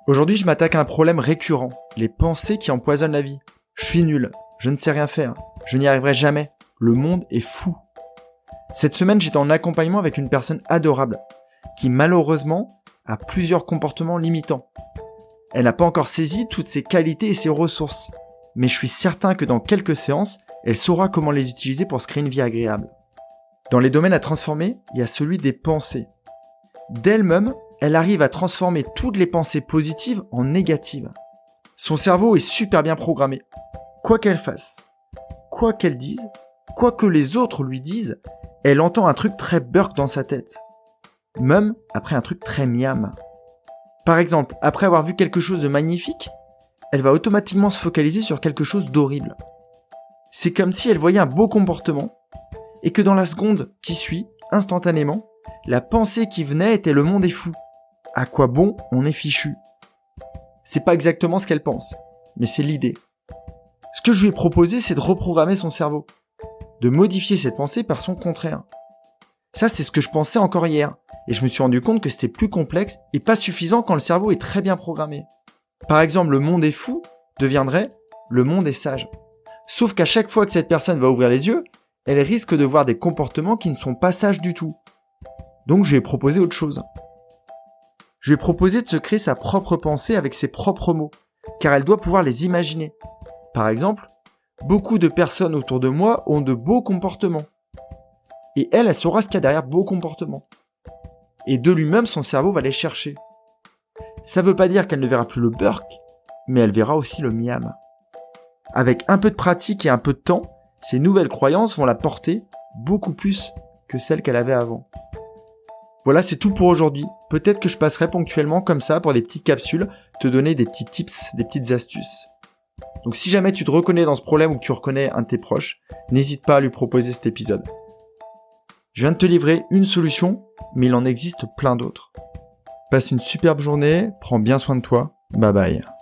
Aujourd'hui, je m'attaque à un problème récurrent, les pensées qui empoisonnent la vie. Je suis nul, je ne sais rien faire, je n'y arriverai jamais, le monde est fou. Cette semaine, j'étais en accompagnement avec une personne adorable, qui malheureusement a plusieurs comportements limitants. Elle n'a pas encore saisi toutes ses qualités et ses ressources, mais je suis certain que dans quelques séances, elle saura comment les utiliser pour se créer une vie agréable. Dans les domaines à transformer, il y a celui des pensées. D'elle-même, elle arrive à transformer toutes les pensées positives en négatives. Son cerveau est super bien programmé. Quoi qu'elle fasse, quoi qu'elle dise, quoi que les autres lui disent, elle entend un truc très burk dans sa tête. Même après un truc très miam. Par exemple, après avoir vu quelque chose de magnifique, elle va automatiquement se focaliser sur quelque chose d'horrible. C'est comme si elle voyait un beau comportement, et que dans la seconde qui suit, instantanément, la pensée qui venait était le monde est fou. À quoi bon on est fichu? C'est pas exactement ce qu'elle pense, mais c'est l'idée. Ce que je lui ai proposé, c'est de reprogrammer son cerveau, de modifier cette pensée par son contraire. Ça, c'est ce que je pensais encore hier, et je me suis rendu compte que c'était plus complexe et pas suffisant quand le cerveau est très bien programmé. Par exemple, le monde est fou deviendrait le monde est sage. Sauf qu'à chaque fois que cette personne va ouvrir les yeux, elle risque de voir des comportements qui ne sont pas sages du tout. Donc je lui ai proposé autre chose. Je lui ai proposé de se créer sa propre pensée avec ses propres mots, car elle doit pouvoir les imaginer. Par exemple, beaucoup de personnes autour de moi ont de beaux comportements. Et elle saura ce qu'il y a derrière beaux comportements. Et de lui-même, son cerveau va les chercher. Ça veut pas dire qu'elle ne verra plus le burk, mais elle verra aussi le miam. Avec un peu de pratique et un peu de temps, ces nouvelles croyances vont la porter beaucoup plus que celles qu'elle avait avant. Voilà, c'est tout pour aujourd'hui. Peut-être que je passerai ponctuellement comme ça pour des petites capsules, te donner des petits tips, des petites astuces. Donc si jamais tu te reconnais dans ce problème ou que tu reconnais un de tes proches, n'hésite pas à lui proposer cet épisode. Je viens de te livrer une solution, mais il en existe plein d'autres. Passe une superbe journée, prends bien soin de toi, bye bye.